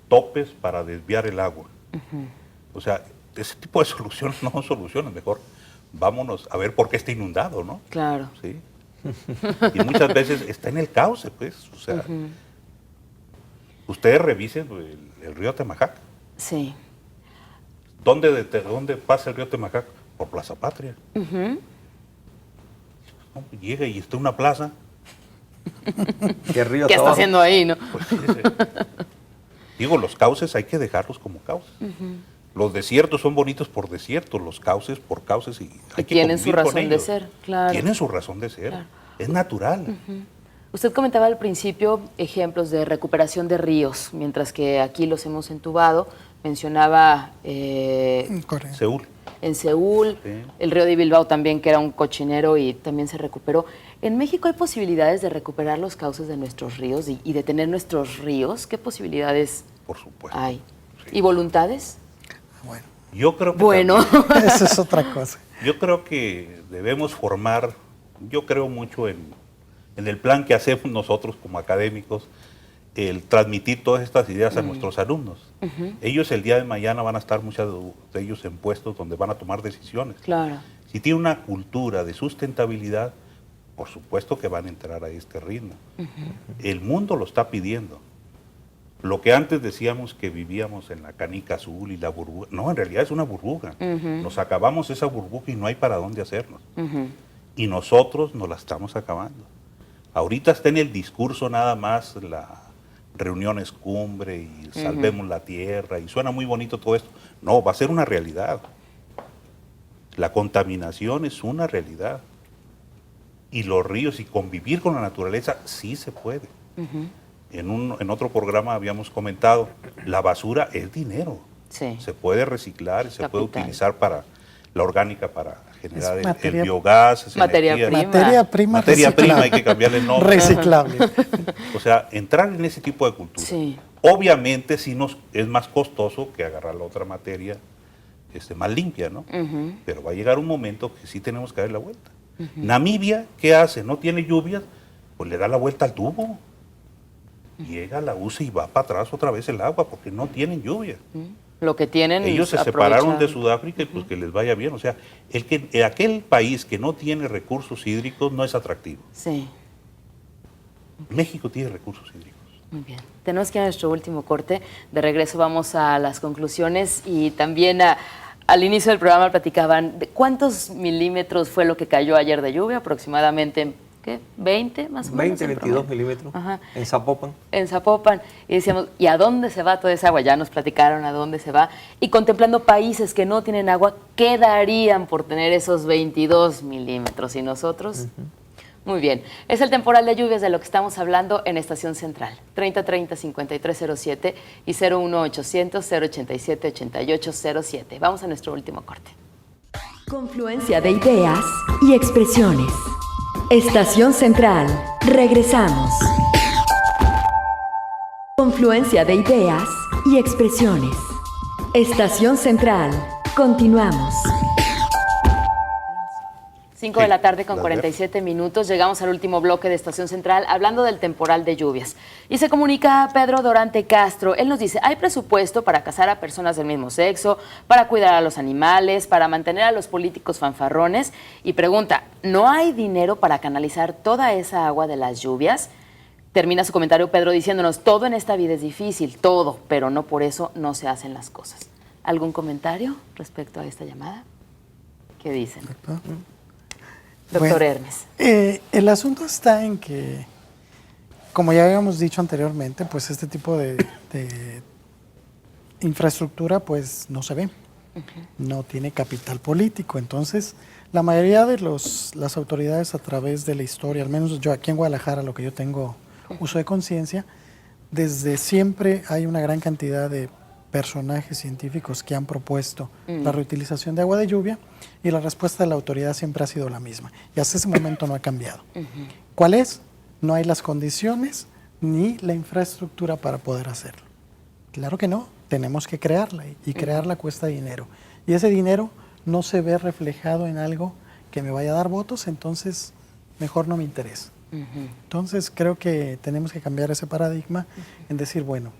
Speaker 4: topes para desviar el agua. O sea, ese tipo de soluciones no son soluciones, mejor vámonos a ver por qué está inundado, ¿no?
Speaker 2: Claro.
Speaker 4: Sí. Y muchas veces está en el cauce, pues, o sea, ustedes revisen el río Temajac.
Speaker 2: Sí.
Speaker 4: ¿Dónde pasa el río Temajac? Por Plaza Patria. No, llega y está una plaza.
Speaker 5: ¿Qué río
Speaker 2: ¿Qué está haciendo ahí, no?
Speaker 4: Pues, digo, los cauces hay que dejarlos como cauces. Los desiertos son bonitos por desiertos, los cauces por cauces, y hay que
Speaker 2: tienen su
Speaker 4: convivir con
Speaker 2: razón de
Speaker 4: ellos.
Speaker 2: ser, claro.
Speaker 4: Tienen su razón de ser,
Speaker 2: Claro.
Speaker 4: es natural.
Speaker 2: Usted comentaba al principio ejemplos de recuperación de ríos, mientras que aquí los hemos entubado. Mencionaba
Speaker 3: Correcto.
Speaker 4: Seúl.
Speaker 2: en Seúl,
Speaker 4: Sí.
Speaker 2: el río de Bilbao también, que era un cochinero y también se recuperó. ¿En México hay posibilidades de recuperar los cauces de nuestros ríos y de tener nuestros ríos? ¿Qué posibilidades
Speaker 4: Por supuesto.
Speaker 2: hay?
Speaker 4: Sí.
Speaker 2: ¿Y voluntades?
Speaker 3: Bueno,
Speaker 4: Yo creo que
Speaker 2: Bueno.
Speaker 4: también-
Speaker 3: esa es otra cosa.
Speaker 4: yo creo que debemos formar, yo creo mucho en el plan que hacemos nosotros como académicos, el transmitir todas estas ideas a nuestros alumnos. Ellos el día de mañana van a estar, muchos de ellos, en puestos donde van a tomar decisiones.
Speaker 2: Claro.
Speaker 4: Si tiene una cultura de sustentabilidad, por supuesto que van a entrar a este ritmo. El mundo lo está pidiendo. Lo que antes decíamos que vivíamos en la canica azul y la burbuja, no, en realidad es una burbuja. Nos acabamos esa burbuja y no hay para dónde hacernos. Y nosotros nos la estamos acabando. Ahorita está en el discurso nada más las reuniones cumbre y salvemos la tierra, y suena muy bonito todo esto. No, va a ser una realidad. La contaminación es una realidad. Y los ríos y convivir con la naturaleza sí se puede. En otro programa habíamos comentado, la basura es dinero.
Speaker 2: Sí.
Speaker 4: Se puede reciclar y se puede
Speaker 2: Capital.
Speaker 4: utilizar para la orgánica, para generar
Speaker 3: Es
Speaker 4: el
Speaker 3: materia-
Speaker 4: biogás, es
Speaker 2: Materia
Speaker 4: energía.
Speaker 2: prima.
Speaker 3: Materia prima
Speaker 4: Materia prima, hay
Speaker 3: reciclable.
Speaker 4: que cambiarle el nombre.
Speaker 3: Reciclable.
Speaker 4: O sea, entrar en ese tipo de cultura.
Speaker 2: Sí.
Speaker 4: Obviamente sí es más costoso que agarrar la otra materia más limpia, ¿no? Pero va a llegar un momento que sí tenemos que dar la vuelta. Namibia, ¿qué hace? ¿No tiene lluvias? Pues le da la vuelta al tubo. Llega, la usa y va para atrás otra vez el agua porque no tienen lluvia.
Speaker 2: Lo que tienen.
Speaker 4: Ellos se separaron de Sudáfrica y pues que les vaya bien. O sea, aquel país que no tiene recursos hídricos no es atractivo.
Speaker 2: Sí.
Speaker 4: México tiene recursos hídricos.
Speaker 2: Muy bien. Tenemos que ir a nuestro último corte. De regreso vamos a las conclusiones y también al inicio del programa platicaban de cuántos milímetros fue lo que cayó ayer de lluvia, aproximadamente, ¿qué? ¿20 más o menos?
Speaker 5: 20,
Speaker 2: en
Speaker 5: 22
Speaker 2: promedio?
Speaker 5: milímetros
Speaker 2: Ajá.
Speaker 5: en Zapopan.
Speaker 2: En Zapopan. Y decíamos, ¿y a dónde se va toda esa agua? Ya nos platicaron a dónde se va. Y contemplando países que no tienen agua, ¿qué darían por tener esos 22 milímetros? ¿Y nosotros? Muy bien. Es el temporal de lluvias de lo que estamos hablando en Estación Central. 3030-5307 y 01800-087-8807. Vamos a nuestro último corte.
Speaker 1: Confluencia de ideas y expresiones. Estación Central. Regresamos. Confluencia de ideas y expresiones. Estación Central. Continuamos.
Speaker 2: 5
Speaker 4: Sí,
Speaker 2: de la tarde con
Speaker 4: las
Speaker 2: 47 minutos. Llegamos al último bloque de Estación Central hablando del temporal de lluvias. Y se comunica Pedro Dorante Castro. Él nos dice, hay presupuesto para casar a personas del mismo sexo, para cuidar a los animales, para mantener a los políticos fanfarrones. Y pregunta, ¿no hay dinero para canalizar toda esa agua de las lluvias? Termina su comentario Pedro diciéndonos, todo en esta vida es difícil, todo, pero no por eso no se hacen las cosas. ¿Algún comentario respecto a esta llamada? ¿Qué dicen? Doctor
Speaker 3: Bueno,
Speaker 2: Hermes.
Speaker 3: El asunto está en que, como ya habíamos dicho anteriormente, pues este tipo de infraestructura pues no se ve, no tiene capital político. Entonces, la mayoría de las autoridades a través de la historia, al menos yo aquí en Guadalajara, lo que yo tengo uso de conciencia, desde siempre hay una gran cantidad de personajes científicos que han propuesto la reutilización de agua de lluvia y la respuesta de la autoridad siempre ha sido la misma y hasta ese momento no ha cambiado. ¿Cuál es? No hay las condiciones ni la infraestructura para poder hacerlo. Claro que no, tenemos que crearla y crearla cuesta dinero y ese dinero no se ve reflejado en algo que me vaya a dar votos, entonces mejor no me interesa. Entonces creo que tenemos que cambiar ese paradigma en decir, bueno,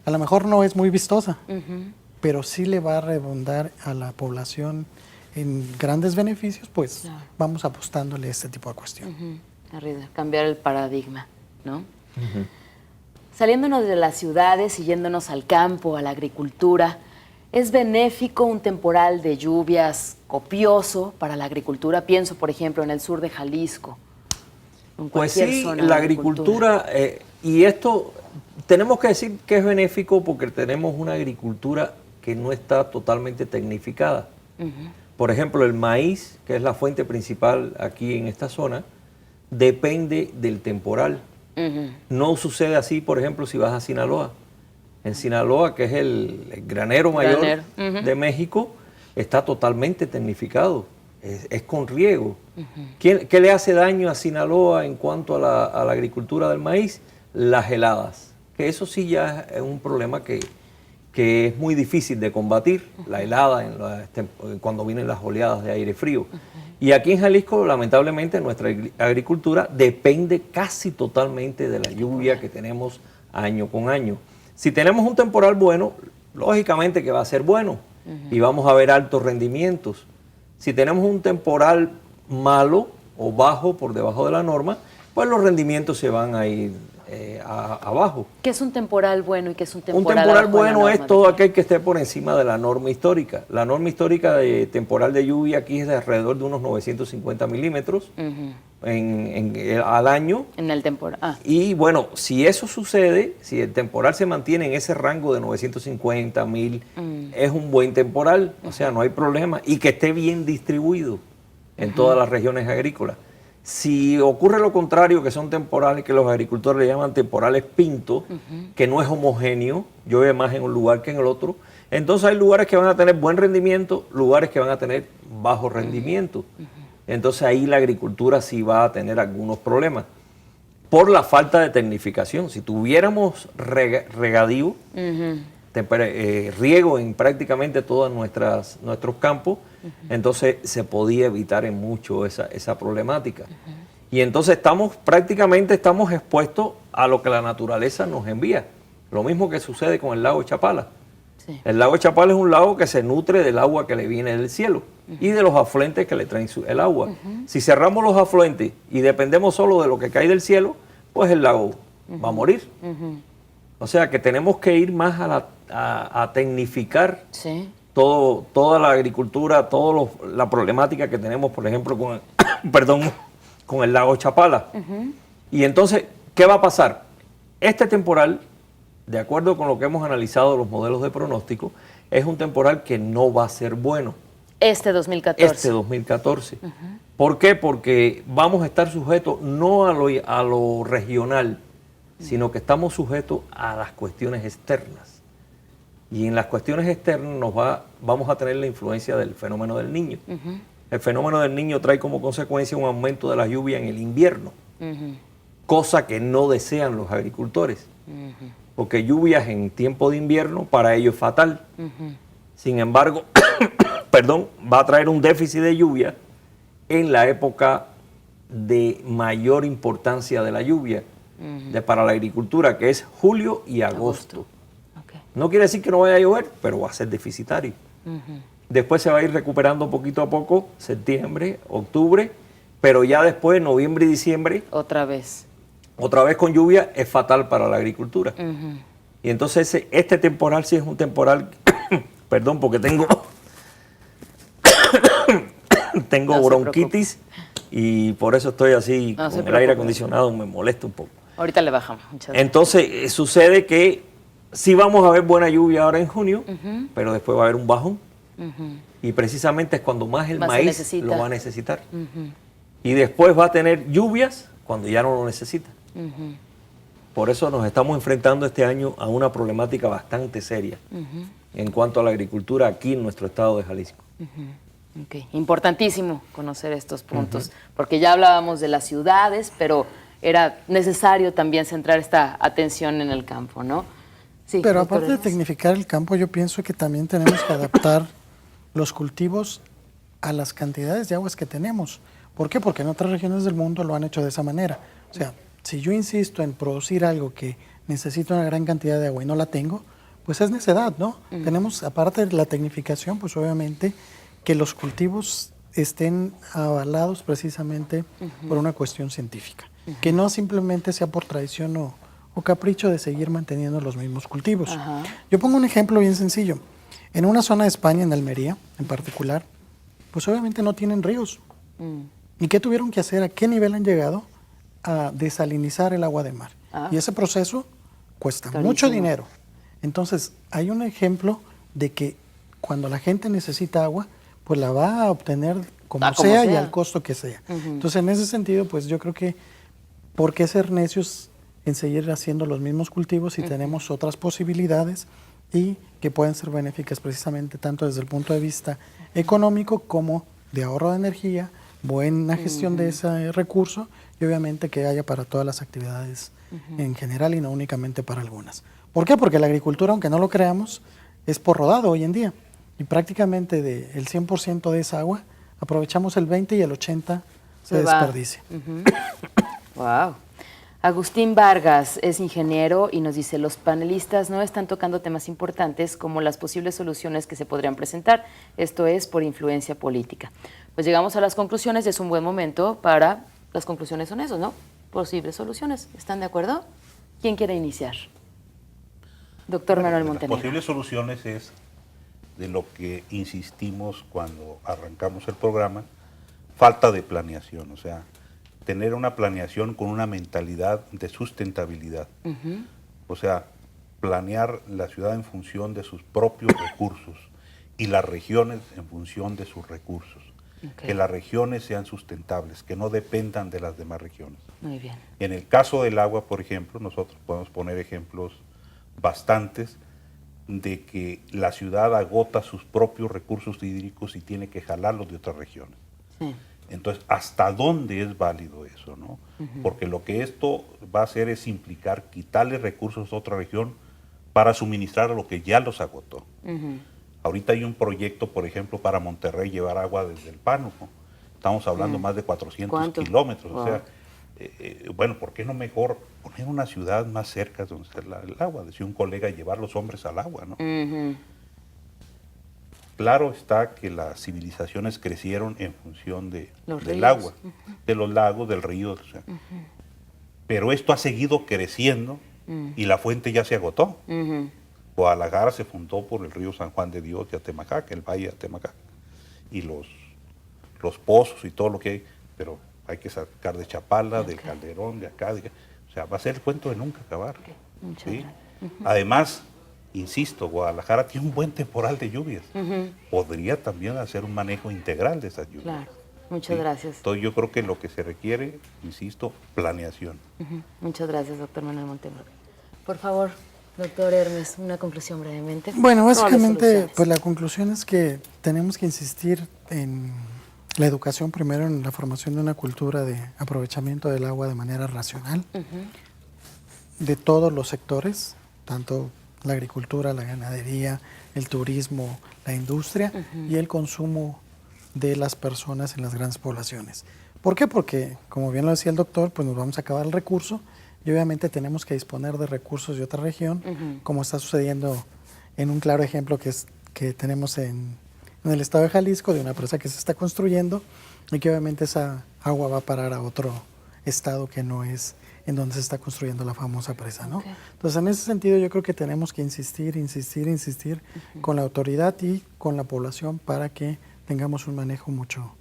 Speaker 3: a lo mejor no es muy vistosa, pero sí le va a redundar a la población en grandes beneficios, pues
Speaker 2: Claro.
Speaker 3: vamos apostándole a este tipo de cuestión.
Speaker 2: Cambiar el paradigma, ¿no? Saliéndonos de las ciudades y yéndonos al campo, a la agricultura, ¿es benéfico un temporal de lluvias copioso para la agricultura? Pienso, por ejemplo, en el sur de Jalisco. En
Speaker 5: Pues
Speaker 2: cualquier
Speaker 5: sí,
Speaker 2: zona de
Speaker 5: la agricultura, y esto tenemos que decir que es benéfico porque tenemos una agricultura que no está totalmente tecnificada. Por ejemplo, el maíz, que es la fuente principal aquí en esta zona, depende del temporal. No sucede así, por ejemplo, si vas a Sinaloa. En Sinaloa, que es el granero mayor de México, está totalmente tecnificado. Es con riego. ¿Qué le hace daño a Sinaloa en cuanto a la agricultura del maíz? Las heladas. Que eso sí ya es un problema que es muy difícil de combatir, la helada cuando vienen las oleadas de aire frío. Y aquí en Jalisco, lamentablemente, nuestra agricultura depende casi totalmente de la lluvia que tenemos año con año. Si tenemos un temporal bueno, lógicamente que va a ser bueno y vamos a ver altos rendimientos. Si tenemos un temporal malo o bajo, por debajo de la norma, pues los rendimientos se van a ir abajo.
Speaker 2: ¿Qué es un temporal bueno y qué es un
Speaker 5: Un
Speaker 2: temporal
Speaker 5: temporal
Speaker 2: abajo de la
Speaker 5: bueno es
Speaker 2: norma,
Speaker 5: todo
Speaker 2: doctor?
Speaker 5: aquel que esté por encima de la norma histórica. La norma histórica de temporal de lluvia aquí es de alrededor de unos 950 milímetros al año.
Speaker 2: En el temporal.
Speaker 5: Y bueno, si eso sucede, si el temporal se mantiene en ese rango de 950, 1000, es un buen temporal, o sea, no hay problema. Y que esté bien distribuido en todas las regiones agrícolas. Si ocurre lo contrario, que son temporales que los agricultores le llaman temporales pinto, que no es homogéneo, llueve más en un lugar que en el otro, entonces hay lugares que van a tener buen rendimiento, lugares que van a tener bajo rendimiento. Entonces ahí la agricultura sí va a tener algunos problemas por la falta de tecnificación. Si tuviéramos regadío, riego en prácticamente todos nuestros campos, entonces se podía evitar en mucho esa problemática. Y entonces prácticamente estamos expuestos a lo que la naturaleza nos envía. Lo mismo que sucede con el lago Chapala.
Speaker 2: Sí.
Speaker 5: El lago Chapala es un lago que se nutre del agua que le viene del cielo y de los afluentes que le traen el agua. Si cerramos los afluentes y dependemos solo de lo que cae del cielo, pues el lago va a morir. O sea que tenemos que ir más a tecnificar toda la agricultura, toda la problemática que tenemos, por ejemplo, con el lago Chapala. Y entonces, ¿qué va a pasar? Este temporal, de acuerdo con lo que hemos analizado los modelos de pronóstico, es un temporal que no va a ser bueno.
Speaker 2: Este 2014.
Speaker 5: Este 2014. ¿Por qué? Porque vamos a estar sujetos no a lo regional, sino que estamos sujetos a las cuestiones externas. Y en las cuestiones externas vamos a tener la influencia del fenómeno del Niño. El fenómeno del Niño trae como consecuencia un aumento de la lluvia en el invierno, cosa que no desean los agricultores, porque lluvias en tiempo de invierno para ellos es fatal. Sin embargo, va a traer un déficit de lluvia en la época de mayor importancia de la lluvia para la agricultura, que es julio y agosto.
Speaker 2: Ok.
Speaker 5: No quiere decir que no vaya a llover, pero va a ser deficitario. Después se va a ir recuperando poquito a poco, septiembre, octubre, pero ya después, noviembre y diciembre,
Speaker 2: Otra vez.
Speaker 5: otra vez con lluvia, es fatal para la agricultura. Y entonces este temporal sí es un temporal, perdón, porque tengo
Speaker 2: No se
Speaker 5: bronquitis y por eso estoy así,
Speaker 2: No se
Speaker 5: con el
Speaker 2: preocupe.
Speaker 5: aire acondicionado me molesta un poco.
Speaker 2: Ahorita le bajamos. Muchas gracias.
Speaker 5: Entonces sucede que sí vamos a ver buena lluvia ahora en junio, pero después va a haber un bajón. Y precisamente es cuando más el
Speaker 2: Más se
Speaker 5: maíz
Speaker 2: necesita.
Speaker 5: lo va a necesitar. Y después va a tener lluvias cuando ya no lo necesita. Por eso nos estamos enfrentando este año a una problemática bastante seria en cuanto a la agricultura aquí en nuestro estado de Jalisco.
Speaker 2: Ok, importantísimo conocer estos puntos, porque ya hablábamos de las ciudades, pero era necesario también centrar esta atención en el campo, ¿no? Sí,
Speaker 3: Pero
Speaker 2: doctor
Speaker 3: aparte de
Speaker 2: Hermes.
Speaker 3: tecnificar el campo, yo pienso que también tenemos que adaptar los cultivos a las cantidades de aguas que tenemos. ¿Por qué? Porque en otras regiones del mundo lo han hecho de esa manera. O sea, si yo insisto en producir algo que necesita una gran cantidad de agua y no la tengo, pues es necedad, ¿no? Tenemos, aparte de la tecnificación, pues obviamente que los cultivos estén avalados precisamente por una cuestión científica. Que no simplemente sea por tradición o capricho de seguir manteniendo los mismos cultivos.
Speaker 2: Ajá.
Speaker 3: Yo pongo un ejemplo bien sencillo. En una zona de España, en Almería en particular, pues obviamente no tienen ríos. ¿Y qué tuvieron que hacer? ¿A qué nivel han llegado? A desalinizar el agua de mar. Y ese proceso cuesta mucho
Speaker 2: Carísimo.
Speaker 3: dinero. Entonces, hay un ejemplo de que cuando la gente necesita agua, pues la va a obtener como sea y al costo que sea. Entonces, en ese sentido, pues yo creo que ¿por qué ser necios en seguir haciendo los mismos cultivos si tenemos otras posibilidades y que pueden ser benéficas precisamente tanto desde el punto de vista económico como de ahorro de energía, buena gestión de ese recurso y obviamente que haya para todas las actividades en general y no únicamente para algunas? ¿Por qué? Porque la agricultura, aunque no lo creamos, es por rodado hoy en día y prácticamente del 100% de esa agua aprovechamos el 20 y el 80 se
Speaker 2: va.
Speaker 3: desperdicia.
Speaker 2: Wow. Agustín Vargas es ingeniero y nos dice, los panelistas no están tocando temas importantes como las posibles soluciones que se podrían presentar, esto es por influencia política. Pues llegamos a las conclusiones y es un buen momento para, las conclusiones son esos, ¿no? Posibles soluciones, ¿están de acuerdo? ¿Quién quiere iniciar? Doctor Manuel
Speaker 4: Las
Speaker 2: Montenegro.
Speaker 4: posibles soluciones es de lo que insistimos cuando arrancamos el programa, falta de planeación, o sea, tener una planeación con una mentalidad de sustentabilidad. O sea, planear la ciudad en función de sus propios recursos y las regiones en función de sus recursos. Que las regiones sean sustentables, que no dependan de las demás regiones.
Speaker 2: Muy bien.
Speaker 4: En el caso del agua, por ejemplo, nosotros podemos poner ejemplos bastantes de que la ciudad agota sus propios recursos hídricos y tiene que jalarlos de otras regiones.
Speaker 2: Sí.
Speaker 4: Entonces, ¿hasta dónde es válido eso, no? Porque lo que esto va a hacer es implicar quitarle recursos a otra región para suministrar a lo que ya los agotó. Ahorita hay un proyecto, por ejemplo, para Monterrey llevar agua desde el Pánuco. Estamos hablando más de 400
Speaker 2: ¿Cuánto?
Speaker 4: kilómetros.
Speaker 2: Wow.
Speaker 4: O sea, bueno, ¿por qué no mejor poner una ciudad más cerca donde está el agua? Decía un colega, llevar los hombres al agua, ¿no? Claro está que las civilizaciones crecieron en función
Speaker 2: Los
Speaker 4: del
Speaker 2: ríos.
Speaker 4: agua, de los lagos, del río. O sea. Pero esto ha seguido creciendo y la fuente ya se agotó. Guadalajara se fundó por el río San Juan de Dios y Atemajac, el valle de Atemajac, y los pozos y todo lo que hay, pero hay que sacar de Chapala, del Calderón, de acá, o sea, va a ser el cuento de nunca acabar. ¿Sí? Además, insisto, Guadalajara tiene un buen temporal de lluvias. Podría también hacer un manejo integral de esas lluvias.
Speaker 2: Claro, muchas gracias.
Speaker 4: Entonces yo creo que lo que se requiere, insisto, planeación.
Speaker 2: Muchas gracias, doctor Manuel Montenegro. Por favor, doctor Hermes, una conclusión brevemente.
Speaker 3: Bueno,
Speaker 2: Todas las
Speaker 3: básicamente,
Speaker 2: soluciones.
Speaker 3: pues la conclusión es que tenemos que insistir en la educación primero, en la formación de una cultura de aprovechamiento del agua de manera racional, de todos los sectores, tanto la agricultura, la ganadería, el turismo, la industria y el consumo de las personas en las grandes poblaciones. ¿Por qué? Porque, como bien lo decía el doctor, pues nos vamos a acabar el recurso y obviamente tenemos que disponer de recursos de otra región, como está sucediendo en un claro ejemplo que tenemos en el estado de Jalisco, de una presa que se está construyendo y que obviamente esa agua va a parar a otro estado que no es en donde se está construyendo la famosa presa, ¿no?
Speaker 2: Okay.
Speaker 3: Entonces, en ese sentido, yo creo que tenemos que insistir con la autoridad y con la población para que tengamos un manejo mucho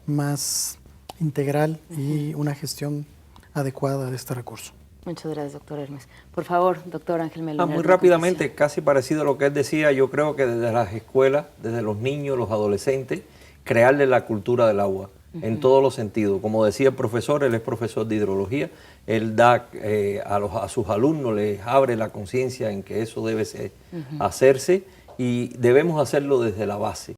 Speaker 3: más integral y una gestión adecuada de este recurso.
Speaker 2: Muchas gracias, doctor Hermes. Por favor, doctor Ángel Melón.
Speaker 5: Muy rápidamente, casi parecido a lo que él decía, yo creo que desde las escuelas, desde los niños, los adolescentes, crearle la cultura del agua en todos los sentidos. Como decía el profesor, él es profesor de hidrología, él da a sus alumnos, les abre la conciencia en que eso debe hacerse y debemos hacerlo desde la base.